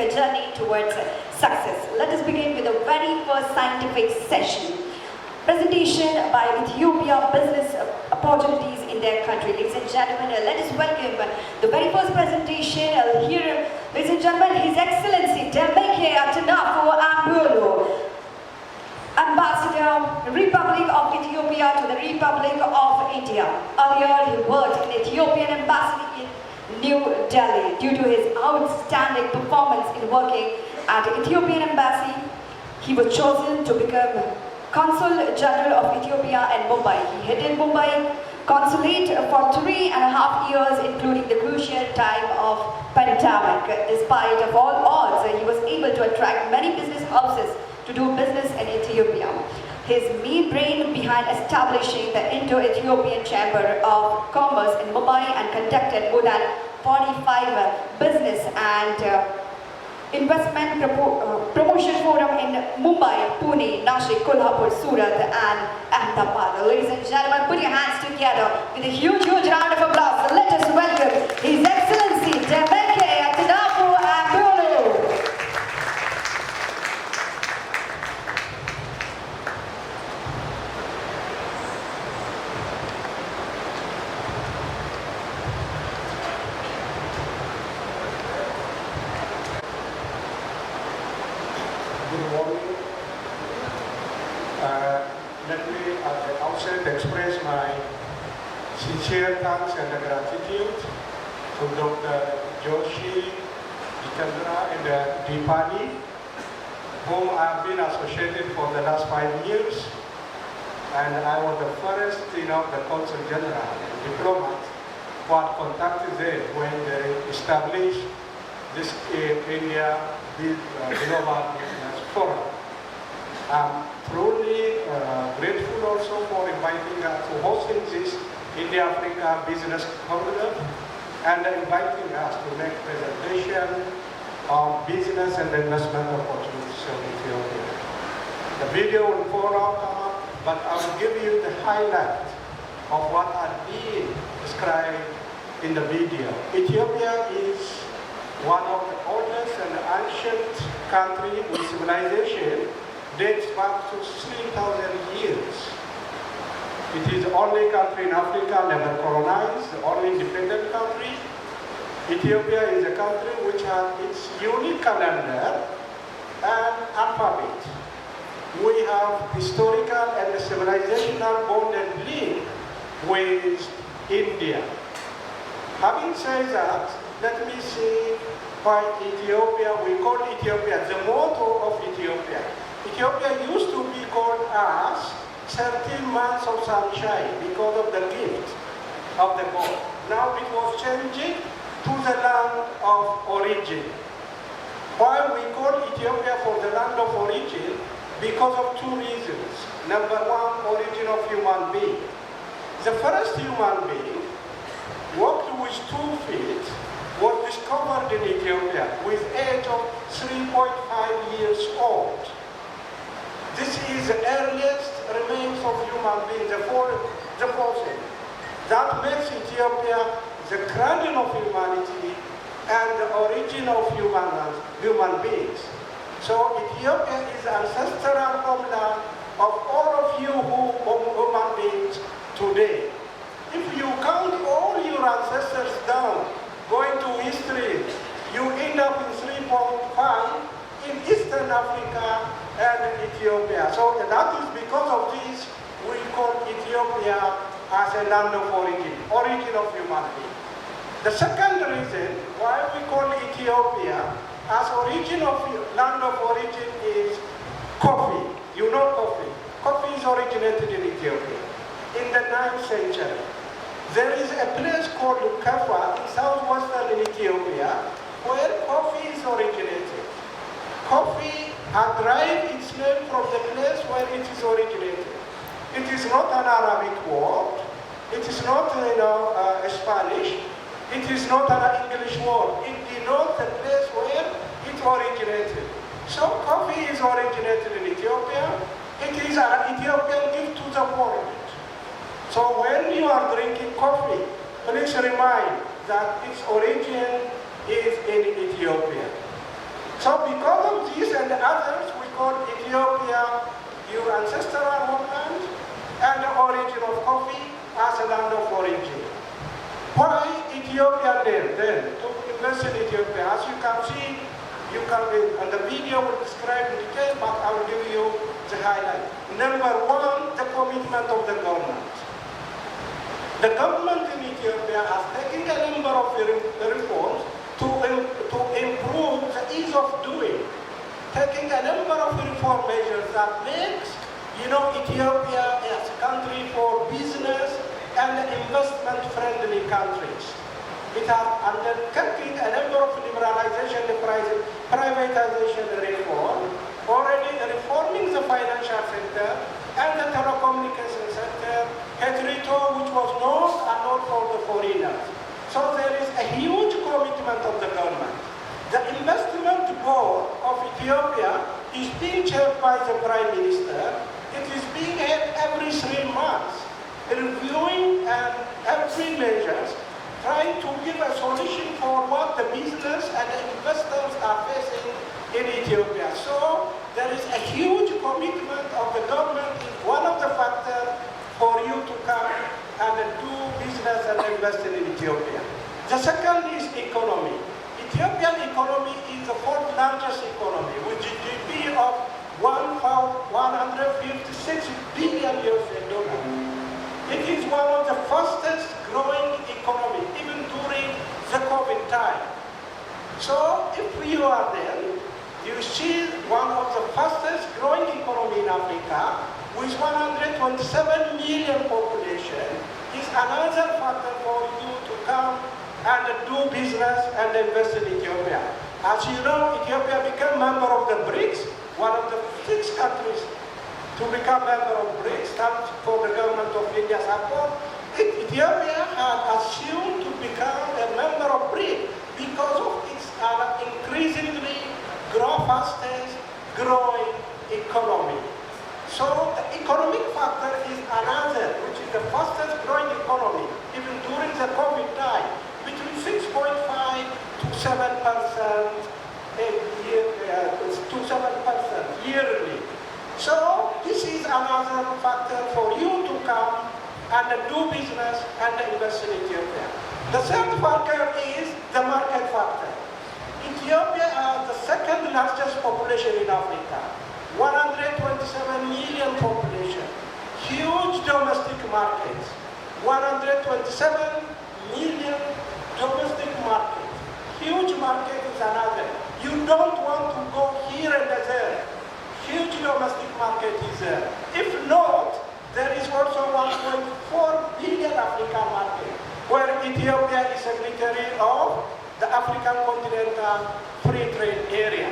their journey towards success. Let us begin with the very first scientific session. Presentation by Ethiopia business opportunities in their country. Ladies and gentlemen, let us welcome the very first presentation here. Ladies and gentlemen, His Excellency Dembeke Atanafo Ambulu, Ambassador, Republic of Ethiopia to the Republic of India. Earlier, he worked in Ethiopian Embassy in New Delhi. Due to his outstanding performance in working at Ethiopian Embassy, he was chosen to become Consul General of Ethiopia in Mumbai. He headed Mumbai Consulate for 3.5 years, including the crucial time of pandemic. Despite of all odds, he was able to attract many business houses to do business in Ethiopia. His main brain behind establishing the Indo-Ethiopian Chamber of Commerce in Mumbai and conducted more than 45 business and investment promotion forum in Mumbai, Pune, Nashik, Kolhapur, Surat and Ahmedabad. Ladies and gentlemen, put your hands together with a huge round of applause. So let us welcome His Excellency Dembeke Atanafo Ambulu. Good morning. Let me at the outset express my sincere thanks and gratitude to Dr. Joshi, Jitendra and Deepali, whom I have been associated for the last 5 years. And I was the first, the Consul General and diplomat who had contacted them when they established this India Global Business Forum. I'm truly grateful also for inviting us to hosting this India-Africa Business Conclave and inviting us to make presentation on business and investment opportunities in Ethiopia. The video will follow up, but I will give you the highlight of what are being described in the video. Ethiopia is one of the oldest and ancient countries with civilization dates back to 3,000 years. It is the only country in Africa never colonized, the only independent country. Ethiopia is a country which has its unique calendar and alphabet. We have historical and civilizational bonded link with India. Having said that, let me see why Ethiopia, we call Ethiopia, the motto of Ethiopia. Ethiopia used to be called as 13 months of sunshine because of the gift of the God. Now it was changing to the land of origin. Why we call Ethiopia for the land of origin? Because of two reasons. Number one, origin of human being. The first human being walked with 2 feet, was discovered in Ethiopia with age of 3.5 years old. This is the earliest remains of human beings, the fossil. That makes Ethiopia the cradle of humanity and the origin of human beings. So Ethiopia is the ancestral homeland of all of you human beings today. If you count all your ancestors down, going to history, you end up in 3.5 in Eastern Africa and Ethiopia. So that is because of this, we call Ethiopia as a land of origin of humanity. The second reason why we call Ethiopia as land of origin is coffee. You know coffee. Coffee is originated in Ethiopia in the 9th century. There is a place called Kafa in southwestern Ethiopia where coffee is originated. Coffee had derived its name from the place where it is originated. It is not an Arabic word. It is not Spanish. It is not an English word. It denotes the place where it originated. So coffee is originated in Ethiopia. It is an Ethiopian gift to the world. So when you are drinking coffee, please remind that its origin is in Ethiopia. So because of these and others, we call Ethiopia your ancestral homeland and the origin of coffee as a land of origin. Why Ethiopia then? To invest in Ethiopia, as you can see, and the video will describe in detail, but I will give you the highlight. Number one, the commitment of the government. The government in Ethiopia has taken a number of reforms to improve the ease of doing, taking a number of reform measures that makes, Ethiopia as a country for business and investment-friendly countries. It has undertaken a number of liberalization, privatization reform, already reforming the financial sector and the telecommunication sector, hitherto which was known and not for the foreigners. So there is a huge commitment of the government. The investment board of Ethiopia is being chaired by the Prime Minister. It is being held every 3 months, reviewing every measures, trying to give a solution for what the business and the investors are facing in Ethiopia. So there is a huge commitment of the government is one of the factors for you to come and do business and invest in Ethiopia. The second is economy. Ethiopian economy is the 4th largest economy with GDP of 156 billion US dollars. It is one of the fastest growing economy, even during the COVID time. So if you are there, you see one of the fastest growing economy in Africa with 127 million population is another factor for you to come and do business and invest in Ethiopia. As you know, Ethiopia became member of the BRICS, one of the 6 countries to become member of BRICS, thanks for the government of India's support. Ethiopia had assumed to become a member of BRICS because of its increasingly fastest growing economy. So the economic factor is another, which is the fastest growing economy, even during the COVID time, between 6.5 to 7% yearly. So this is another factor for you to come and do business and invest in Ethiopia. The third factor is the market factor. Ethiopia has the 2nd largest population in Africa, 127 million population, huge domestic markets, 127 million domestic market. Huge market is another. You don't want to go here and there. Huge domestic market is there. If not, there is also 1.4 billion African market, where Ethiopia is signatory of the African Continental Free Trade Area.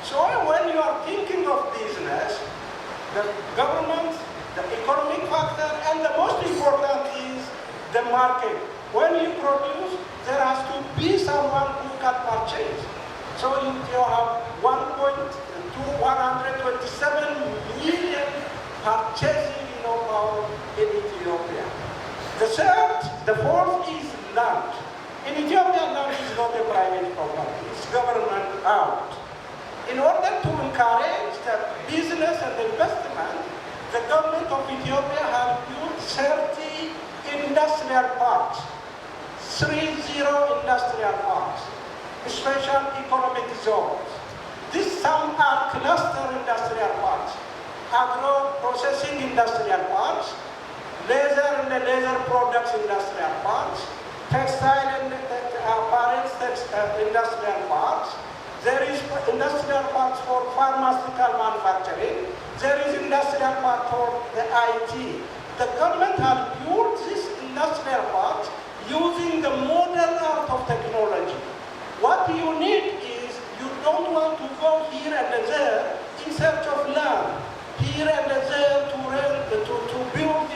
So when you are thinking of business, the government, the economic factor, and the most important is the market. When you produce, there has to be someone who can purchase. So you have 127 million purchasing power in Ethiopia. The fourth is land. In Ethiopia, land is not a private property, it's government owned. In order to encourage the business and investment, the government of Ethiopia has built 30 industrial parks, 30 industrial parks, special economic zones. These some are cluster industrial parks, agro-processing industrial parks, laser and laser products industrial parks, textile and apparel industrial parks. There is industrial parks for pharmaceutical manufacturing. There is industrial park for the IT. The government has built these industrial parks using the modern art of technology. What you need is, you don't want to go here and there in search of land, here and there to build,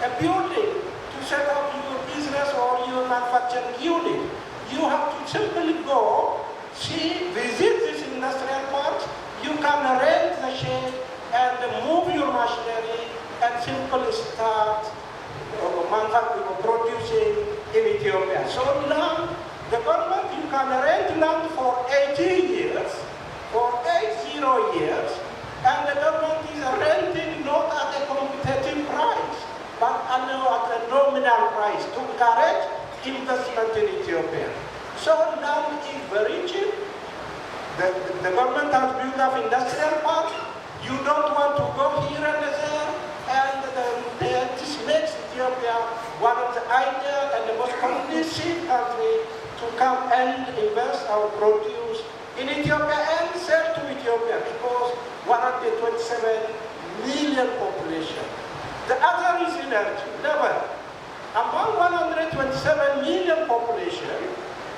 a building to set up your business or your manufacturing unit. You have to simply go, visit these industrial parks. You can rent the shed and move your machinery and simply start producing in Ethiopia. So land, the government, you can rent land for 18 years years, and the government is renting not at a competitive price, but at a nominal price to encourage investment in Ethiopia. So land is very cheap. The government has built up industrial park. You don't want to go here and there, and this makes Ethiopia one of the ideal and the most conducive country to come and invest our produce in Ethiopia and sell to Ethiopia, because 127 million population. The other is energy level. Among 127 million population,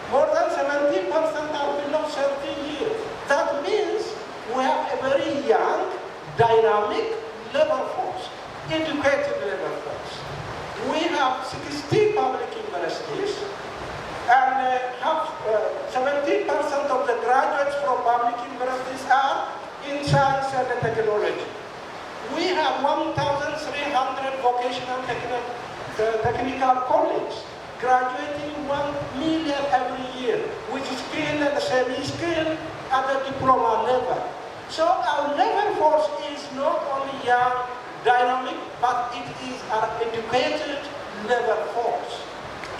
more than 70% are below 30 years. That means we have a very young, dynamic labor force, educated labor force. We have 16 public universities, and have 17% of the graduates from public universities are in science and technology. We have 1,300 vocational technical colleges, graduating 1 million every year, with skill and semi-skill at the diploma level. So our labor force is not only young, dynamic, but it is an educated labor force.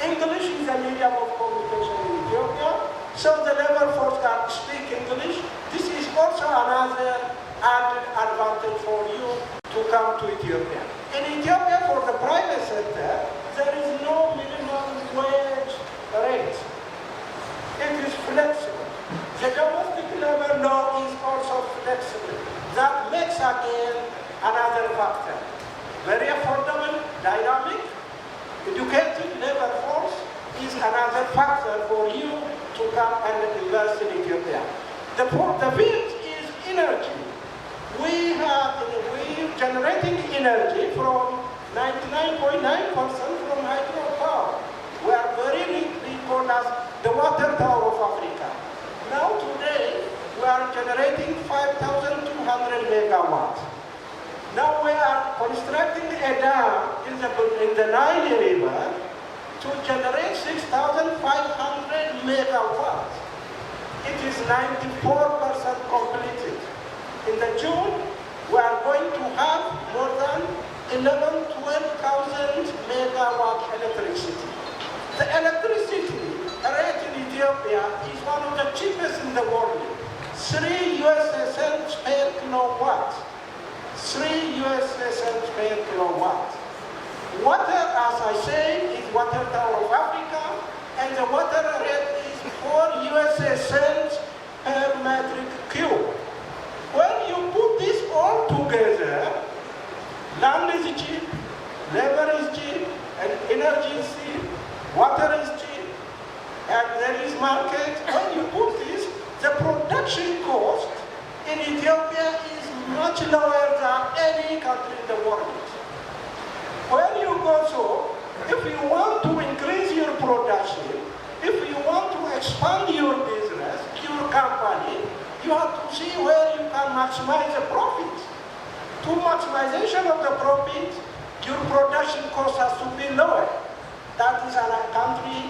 English is a medium of communication in Ethiopia, so the labor force can speak English. This is also another added advantage for you to come to Ethiopia. In Ethiopia, for the private sector, there is no minimum wage rate. It is flexible. The domestic labor law is also flexible. That makes again another factor. Very affordable, dynamic, educated labor force is another factor for you to come and invest in Ethiopia. The fifth is energy. We're generating energy from 99.9% from hydropower. We are very called as the water tower of Africa. Now today, we are generating 5,200 megawatts. Now we are constructing a dam in the Nile River to generate 6,500 megawatts. It is 94% completed. In the June, we are going to have more than 12,000 megawatt electricity. The electricity rate in Ethiopia is one of the cheapest in the world. 3 US cents per kilowatt. 3 US cents per kilowatt. Water, as I say, is water tower of Africa, and the water rate is 4 US cents per metric cube. When you put this all together, land is cheap, labor is cheap, and energy is cheap, water is cheap, and there is market. When you put this, the production cost in Ethiopia is much lower than any country in the world. When you go so, if you want to increase your production, if you want to expand your business, your company, you have to see where you can maximize the profit. To maximization of the profit, your production cost has to be lower. That is a country,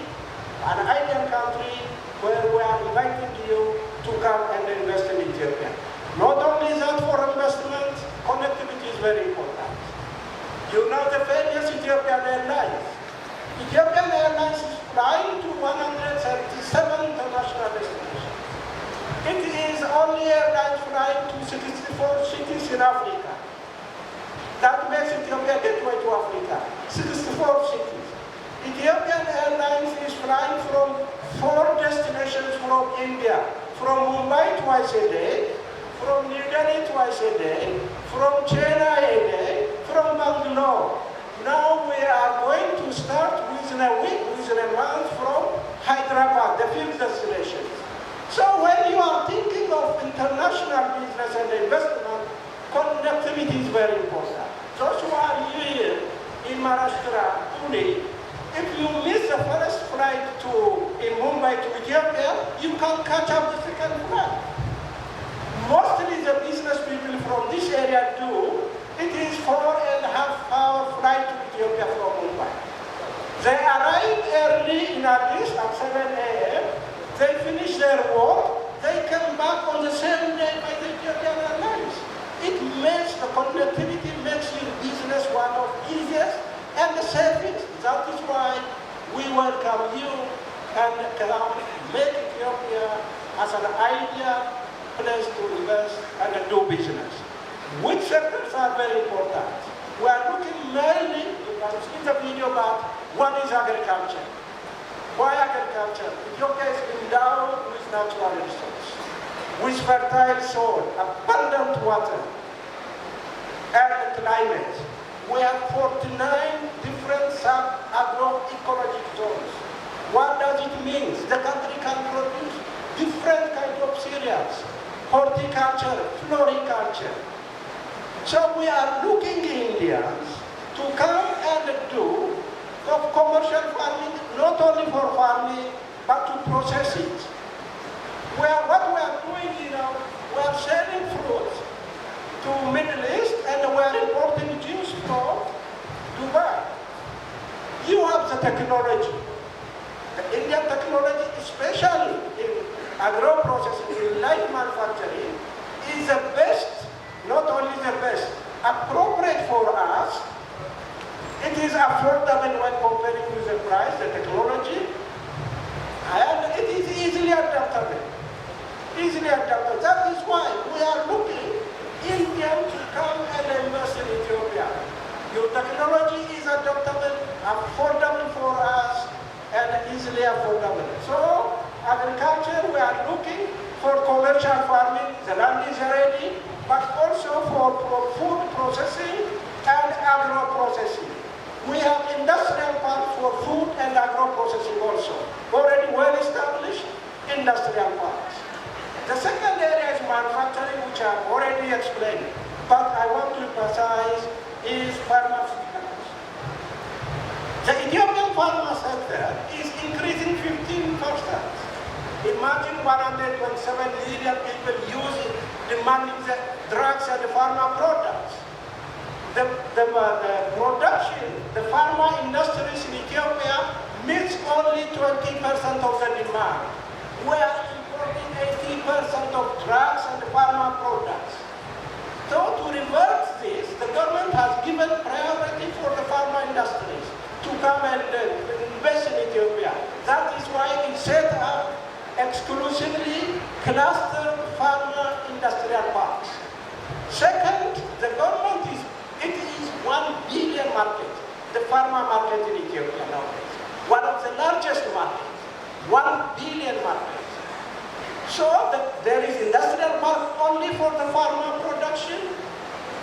an ideal country, where we are inviting you to come and invest in Ethiopia. Not only that, for investment, connectivity is very important. You know the famous Ethiopian Airlines. Ethiopian Airlines is flying to 137 international destinations. It is only airline flying to 64 cities in Africa. That makes Ethiopia gateway to Africa. 64 cities. Ethiopian Airlines is flying from 4 destinations from India. From Mumbai twice a day, from New Delhi twice a day, from Chennai a day, from Bangalore. Now we are going to start within a week, within a month from Hyderabad, the 5th destination. So when you are thinking of international business and investment, connectivity is very important. Those who are here in Maharashtra, Pune, if you miss the first flight in Mumbai to Ethiopia, you can catch up the second flight. Mostly the business people from this area do, it is 4.5-hour flight to Ethiopia from Mumbai. They arrive early in Addis at 7 a.m., they finish their work, they come back on the same day by the Ethiopian Airlines. the connectivity makes your business one of easiest and the safest. That is why we welcome you and make Ethiopia as an ideal place to invest and do business. Which sectors are very important? We are looking mainly, you can see the video, but one is agriculture. Why agriculture? Ethiopia is endowed with natural resources, with fertile soil, abundant water, and climate. We have 49 different sub-agroecologic zones. What does it mean? The country can produce different kinds of cereals, horticulture, floriculture. So we are looking Indians to come and do commercial farming, not only for farming, but to process it. What we are doing, we are selling fruits to Middle East and we are importing juice from Dubai. You have the technology. The Indian technology, especially in agro-processing, in light manufacturing, is the best, not only the best, appropriate for us. It is affordable when comparing with the price, the technology, and it is easily adaptable. Easily adaptable. That is why we are looking Indian to come and invest in Ethiopia. Your technology is adaptable, affordable for us, and easily affordable. So, agriculture, we are looking for commercial farming, the land is ready, but also for food processing and agro-processing. We have industrial parks for food and agro-processing also, already well-established industrial parks. The second area is manufacturing, which I have already explained, but I want to emphasize is pharmaceuticals. The Ethiopian pharma sector is increasing 15%. Imagine 127 million people demanding the drugs and the pharma products. The production, the pharma industries in Ethiopia meets only 20% of the demand. We are importing 80% of drugs and pharma products. So to reverse this, the government has given priority for the pharma industries to come and invest in Ethiopia. That is why it set up exclusively cluster pharma industrial parks. Second, the government it is 1 billion market, the pharma market in Ethiopia nowadays. One of the largest markets, 1 billion market. So there is industrial park only for the pharma production,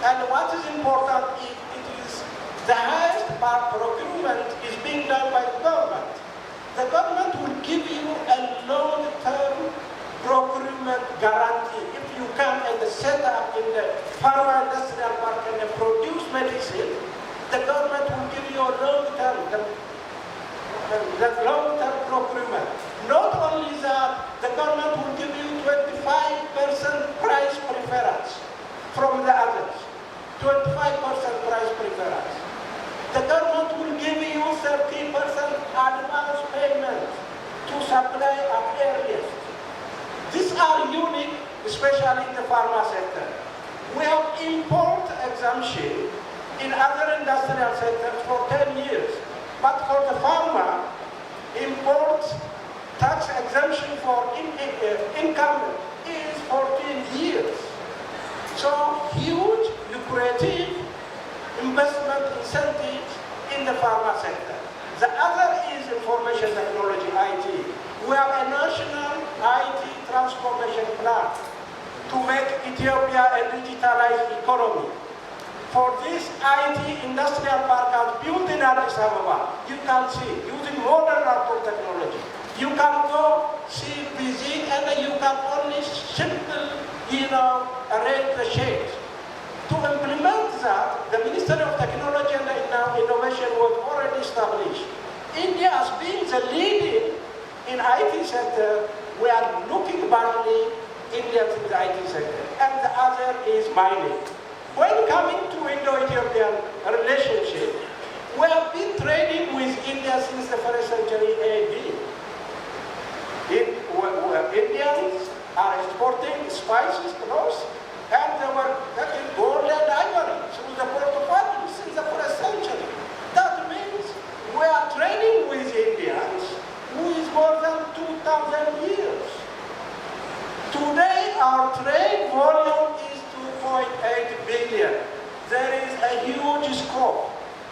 and what is important is it is the highest part procurement is being done by the government. The government will give you a long-term procurement guarantee. If you come and set up in the pharma industrial park and produce medicine, the government will give you a long-term, the long-term procurement. Not only that, the government will give you 25% price preference from the others. 25% price preference. The government will give you 30% advance payment to supply at earliest. These are unique, especially in the pharma sector. We have import exemption in other industrial sectors for 10 years. But for the pharma, import tax exemption for incumbent is 14 years. So huge, lucrative investment incentives in the pharma sector. The other is information technology, IT. We have a national IT transformation plan to make Ethiopia a digitalized economy. For this IT industrial park has built in Addis Ababa, you can see, using modern laptop technology. You can go, see, visit, and you can only simple, arrange the shades. To implement that, the Ministry of Technology and Innovation was already established. India has been the leading in IT sector. We are looking badly India in the IT sector. And the other is mining. When coming to Indo-Ethiopian relationship, we have been trading with India since the 1st century AD. Indians are exporting spices, clothes, and they were getting gold and ivory.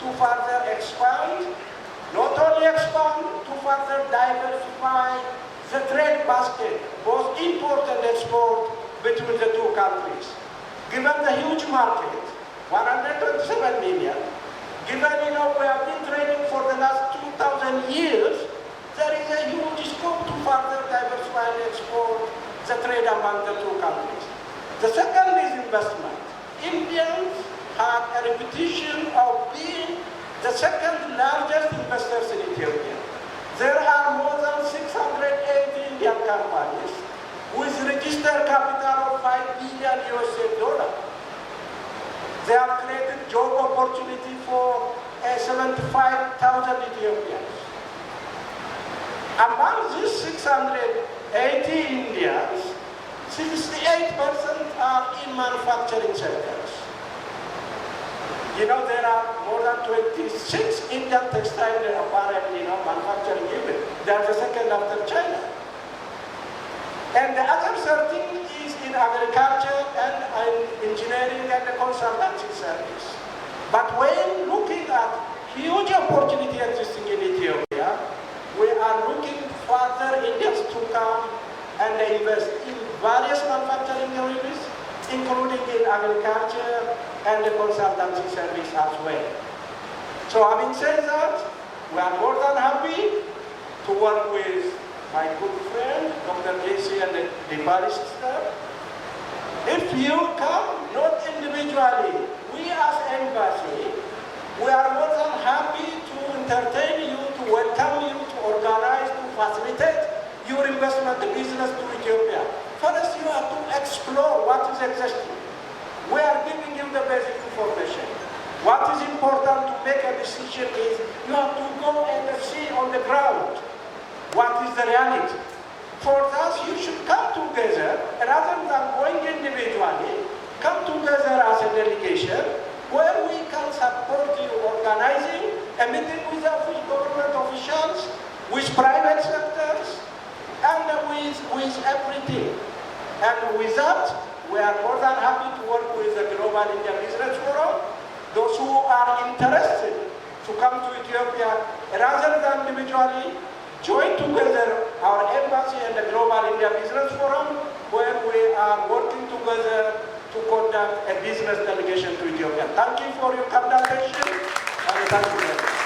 to further expand, not only expand, to further diversify the trade basket, both import and export between the two countries. Given the huge market, 127 million, given we have been trading for the last 2,000 years, there is a huge scope to further diversify and export the trade among the two countries. The second is investment. Indians have a reputation of being the second largest investors in Ethiopia. There are more than 680 Indian companies with registered capital of $5 billion USA. They have created job opportunity for 75,000 Ethiopians. Among these 680 Indians, 68% are in manufacturing sectors. There are more than 26 Indian textile and apparel, manufacturing units. They are the second after China. And the other 13 is in agriculture and engineering and the consultancy service. But when looking at huge opportunity existing in Ethiopia, we are looking further Indians to come and invest in various manufacturing units, including in agriculture and the consultancy service as well. So having said that, we are more than happy to work with my good friend, Dr. JC and the Dipali sister. If you come, not individually, we as embassy, we are more than happy to entertain you, to welcome you, to organize, to facilitate your investment business to Ethiopia. First, you have to explore what is existing. We are giving you the basic information. What is important to make a decision is you have to go and see on the ground what is the reality. For that, you should come together, rather than going individually, come together as a delegation where we can support you organizing a meeting with government officials, with private sectors, and with everything. And with that, we are more than happy to work with the Global India Business Forum. Those who are interested to come to Ethiopia, rather than individually, join together our embassy and the Global India Business Forum, where we are working together to conduct a business delegation to Ethiopia. Thank you for your consultation, and thank you very much.